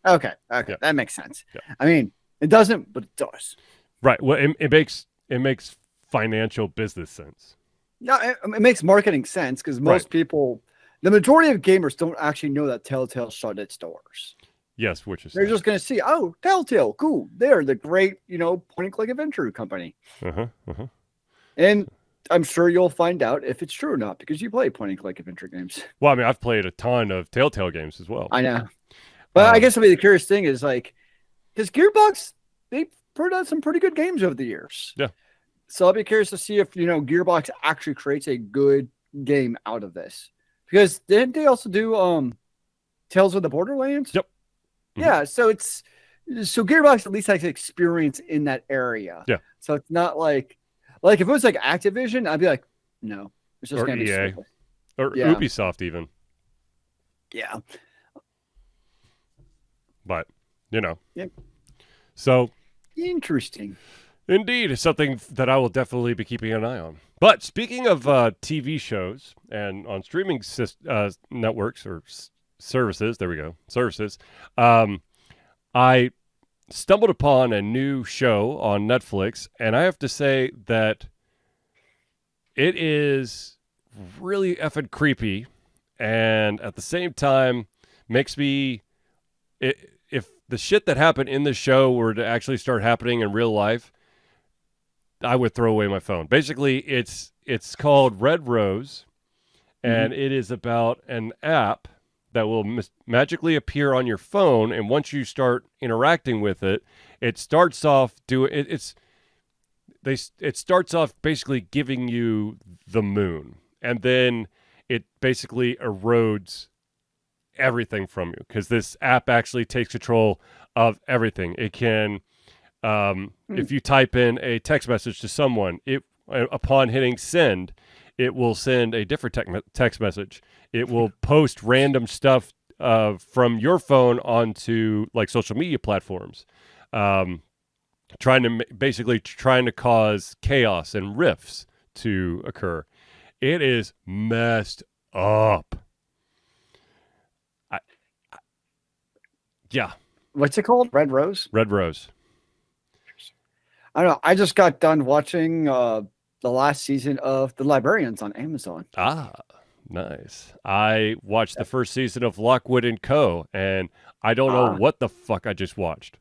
Okay, that makes sense. Yeah. I mean, it doesn't, but it does. Right. Well, it makes financial business sense. No, it makes marketing sense because most people, the majority of gamers don't actually know that TellTale shut its doors. Yes, which is they're just going to see, oh, TellTale, cool. They're the great, point and click adventure company. And I'm sure you'll find out if it's true or not because you play point and click adventure games. Well, I mean, I've played a ton of TellTale games as well. I know. But I guess the curious thing is because Gearbox, they've put out some pretty good games over the years. Yeah. So I'll be curious to see if, Gearbox actually creates a good game out of this. Because didn't they also do Tales of the Borderlands? Yep. Mm-hmm. Yeah, so Gearbox at least has experience in that area. Yeah. So it's not like if it was like Activision, I'd be like, no. It's just or going to be EA. stupid. Or Ubisoft even. Yeah. But, Yep. So. Interesting. Indeed, it's something that I will definitely be keeping an eye on. But speaking of TV shows and on streaming networks or services, there we go, services, I stumbled upon a new show on Netflix, and I have to say that it is really effing creepy, and at the same time makes me... If the shit that happened in the show were to actually start happening in real life, I would throw away my phone. Basically, it's called Red Rose, and it is about an app that will magically appear on your phone, and once you start interacting with it, it starts off it starts off basically giving you the moon, and then it basically erodes everything from you because this app actually takes control of everything. It can, if you type in a text message to someone, upon hitting send, it will send a different text message. It will post random stuff from your phone onto like social media platforms, trying to cause chaos and rifts to occur. It is messed up. Yeah. What's it called? Red Rose? Red Rose. I don't know. I just got done watching the last season of The Librarians on Amazon. Ah, nice. I watched the first season of Lockwood & Co., and I don't know what the fuck I just watched.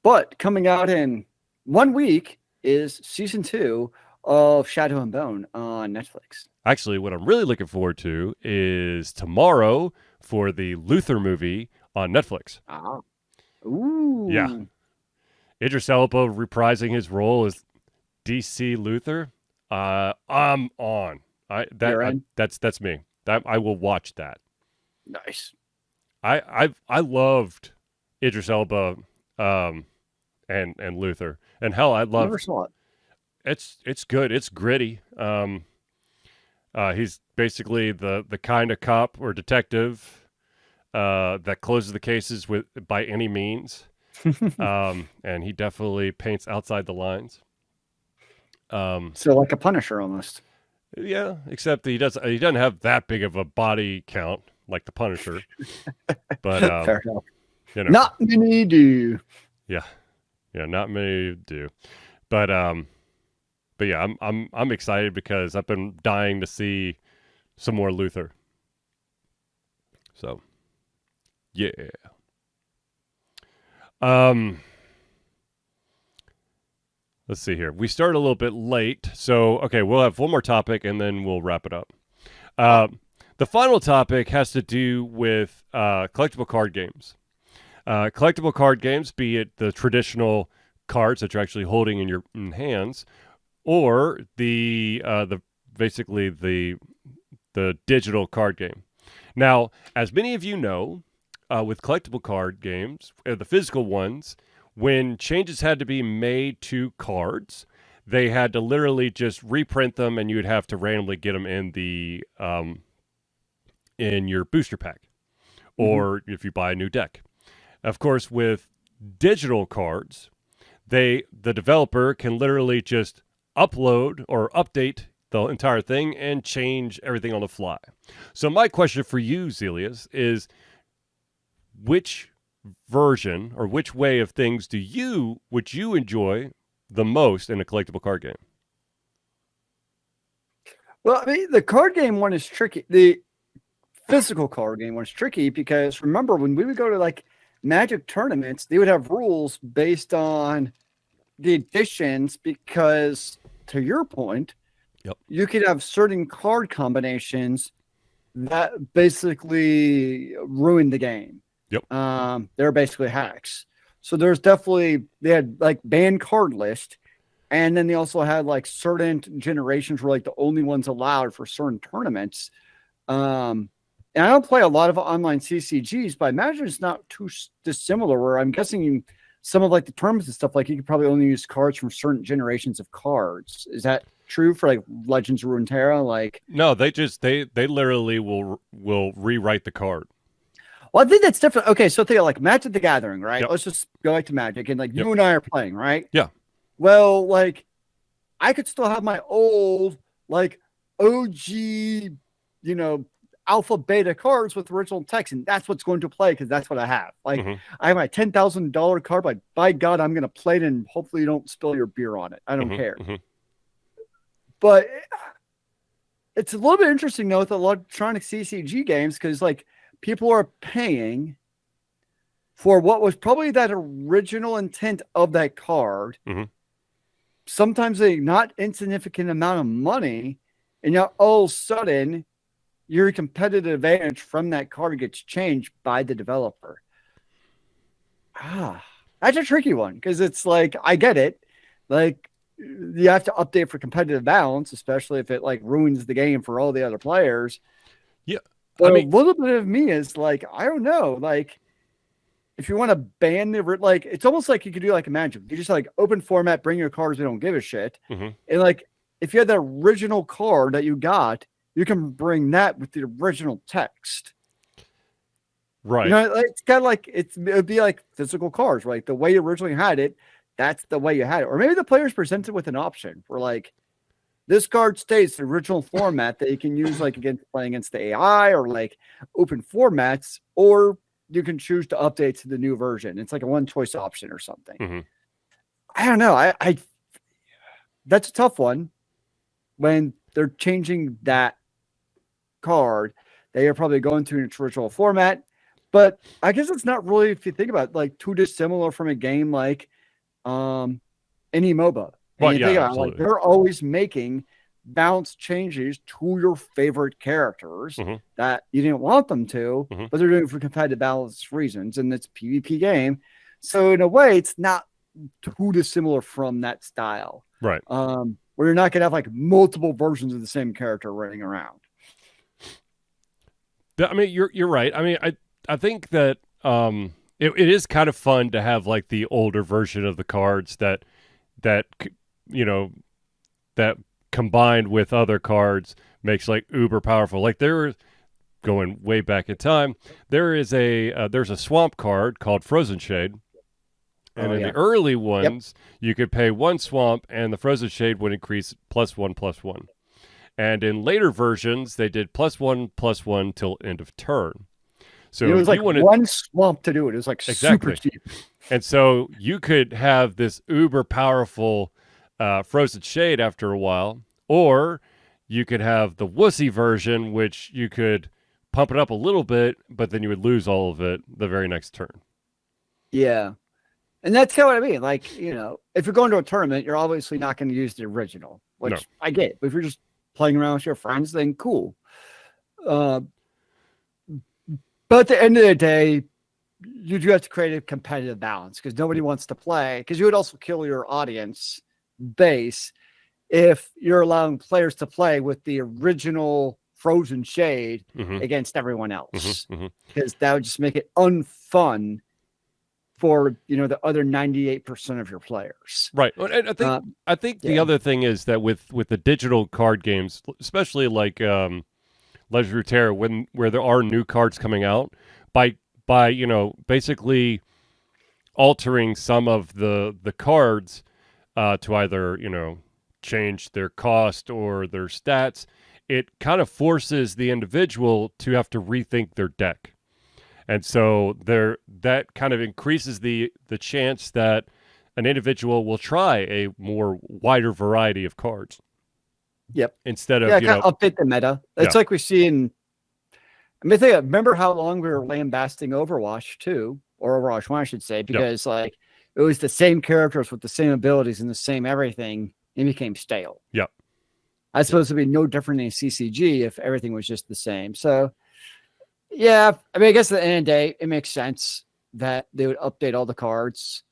But coming out in 1 week is season 2 of Shadow and Bone on Netflix. Actually, what I'm really looking forward to is tomorrow for the Luther movie on Netflix. Ooh. Yeah. Idris Elba reprising his role as DC Luther. I'm on. That's me. I will watch that. Nice. I loved Idris Elba and Luther. And hell, I love... Never saw it. It's good. It's gritty. He's basically the kind of cop or detective that closes the cases by any means. And he definitely paints outside the lines. So like a Punisher almost. Yeah, except he doesn't have that big of a body count like the Punisher. But fair enough. Not many do. Yeah, not many do. But yeah, I'm excited because I've been dying to see some more Luther. So, yeah. Let's see here. We started a little bit late, so okay, we'll have one more topic and then we'll wrap it up. The final topic has to do with collectible card games. Collectible card games, be it the traditional cards that you're actually holding in your hands, or the digital card game. Now, as many of you know, with collectible card games, the physical ones, when changes had to be made to cards, they had to literally just reprint them, and you would have to randomly get them in the in your booster pack, or if you buy a new deck. Of course, with digital cards, the developer can literally just upload or update the entire thing and change everything on the fly. So my question for you, Zealeus, is which version or which way of things would you enjoy the most in a collectible card game? Well, I mean, the card game one is tricky. The physical card game one is tricky because remember when we would go to like Magic tournaments, they would have rules based on the editions because, to your point, you could have certain card combinations that basically ruin the game. They're basically hacks. So there's definitely, they had like banned card list, and then they also had like certain generations were like the only ones allowed for certain tournaments. And I don't play a lot of online CCGs, but I imagine it's not too dissimilar, where I'm guessing some of like the tournaments and stuff, like you could probably only use cards from certain generations of cards. Is that true for like Legends of Runeterra? Like, no, they literally will rewrite the card. Well, I think that's different. Okay, so think of like Magic the Gathering, right? Let's just go back to Magic, and like you and I are playing, right? Yeah. Well, like I could still have my old like OG, alpha beta cards with original text, and that's what's going to play because that's what I have. Like I have my $10,000 card, but by God, I'm going to play it, and hopefully you don't spill your beer on it. I don't care. But it's a little bit interesting though with electronic CCG games because like people are paying for what was probably that original intent of that card. Sometimes a not insignificant amount of money, and now all of a sudden your competitive advantage from that card gets changed by the developer. That's a tricky one because it's like, I get it. Like you have to update for competitive balance, especially if it like ruins the game for all the other players. Yeah. But a little bit of me is like, I don't know. Like if you want to ban like, it's almost like you could do like a Magic. You just like open format, bring your cards. We don't give a shit. And like, if you had the original card that you got, you can bring that with the original text. Right. Like, it's kind of like, it would be like physical cards, right? The way you originally had it, that's the way you had it. Or maybe the players presented with an option for like, this card stays the original format that you can use like playing against the AI or like open formats, or you can choose to update to the new version. It's like a one choice option or something. I don't know. I that's a tough one when they're changing that card. They are probably going to its original format, but I guess it's not really, if you think about it, like too dissimilar from a game like any MOBA. Like they're always making balance changes to your favorite characters that you didn't want them to, but they're doing it for competitive balance reasons, and it's a PvP game. So in a way, it's not too dissimilar from that style. Right. Where you're not going to have like multiple versions of the same character running around. I mean, you're right. I mean, I think that it is kind of fun to have like the older version of the cards that combined with other cards makes like uber powerful. Like there, going way back in time, there's a swamp card called Frozen Shade. And in the early ones, you could pay one swamp and the Frozen Shade would increase +1/+1. And in later versions, they did +1/+1 till end of turn. So it was like one swamp to do it. It was like super cheap. And so you could have this uber powerful Frozen Shade after a while, or you could have the wussy version, which you could pump it up a little bit, but then you would lose all of it the very next turn. Yeah. And that's what I mean. Like, if you're going to a tournament, you're obviously not going to use the original, which I get. But if you're just playing around with your friends, then cool. But at the end of the day, you do have to create a competitive balance because nobody wants to play. Because you would also kill your audience base if you're allowing players to play with the original frozen shade against everyone else, because that would just make it unfun for the other 98% of your players. Right. And I think the other thing is that with the digital card games, especially like Legend of Runeterra, where there are new cards coming out, by basically altering some of the cards to either change their cost or their stats, it kind of forces the individual to have to rethink their deck. And so that kind of increases the chance that an individual will try a more wider variety of cards. Yep. Instead of, kind of update the meta. It's like we see in, remember how long we were lambasting Overwatch 2, or Overwatch 1, I should say, because it was the same characters with the same abilities and the same everything, and it became stale. Yep. I suppose it'd be no different than CCG if everything was just the same. So, yeah, I guess at the end of the day, it makes sense that they would update all the cards.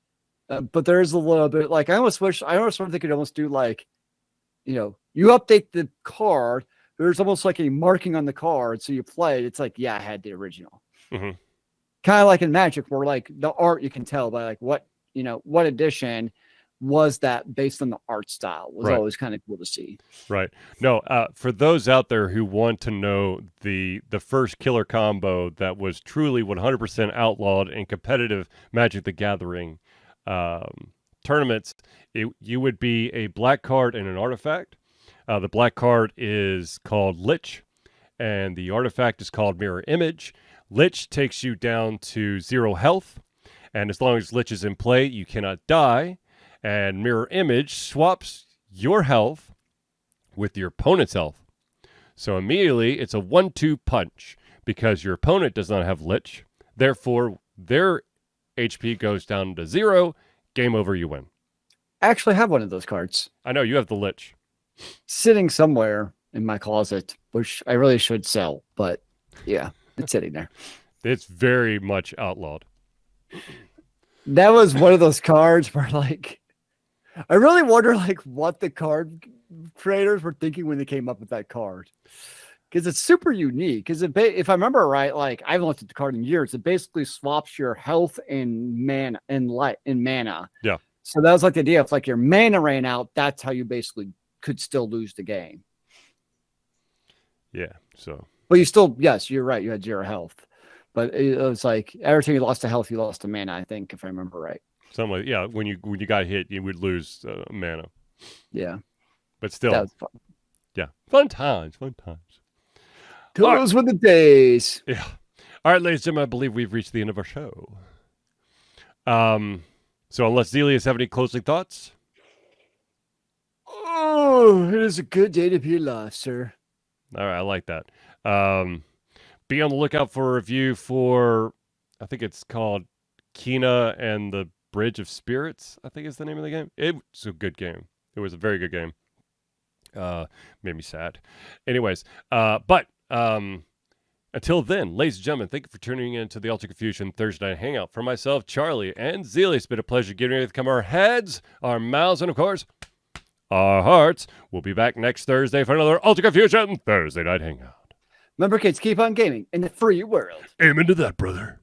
But there's a little bit, I almost wish they could almost do you update the card. There's almost like a marking on the card. So you play it. It's I had the original. Kind of like in Magic, where the art, you can tell by what edition was that based on the art style. Was always kind of cool to see. Right. No, for those out there who want to know the first killer combo that was truly 100% outlawed in competitive Magic the Gathering tournaments, you would be a black card and an artifact. The black card is called Lich, and the artifact is called Mirror Image. Lich takes you down to 0 health, and as long as Lich is in play, you cannot die. And Mirror Image swaps your health with your opponent's health. So immediately, it's a 1-2 punch, because your opponent does not have Lich. Therefore, their HP goes down to 0. Game over, you win. I actually have one of those cards. I know, you have the Lich. Sitting somewhere in my closet, which I really should sell. But yeah, it's sitting there. It's very much outlawed. That was one of those cards where I really wonder what the card creators were thinking when they came up with that card, because it's super unique. Because if I remember right, I haven't looked at the card in years. It basically swaps your health and mana mana. Yeah. So that was the idea. If your mana ran out, that's how you basically could still lose the game. Yeah. So. Well, yes, you're right. You had 0 health, but it was every time you lost a health, you lost a mana. I think, if I remember right. Something when you got hit, you would lose mana. Yeah, but still, that was fun. Yeah, fun times. Those were the days. Yeah. All right, ladies and gentlemen, I believe we've reached the end of our show. So unless Zealeus have any closing thoughts? Oh, it is a good day to be alive, sir. All right, I like that. Be on the lookout for a review for, I think it's called Kina and the Bridge of Spirits, I think is the name of the game. It's a good game. It was a very good game. Made me sad. Anyways, but until then, ladies and gentlemen, thank you for tuning in to the Ultra Confusion Thursday Night Hangout. For myself, Charlie, and Zealeus, it's been a pleasure getting ready to come our heads, our mouths, and of course, our hearts. We'll be back next Thursday for another Ultra Confusion Thursday Night Hangout. Remember, kids, keep on gaming in the free world. Amen to that, brother.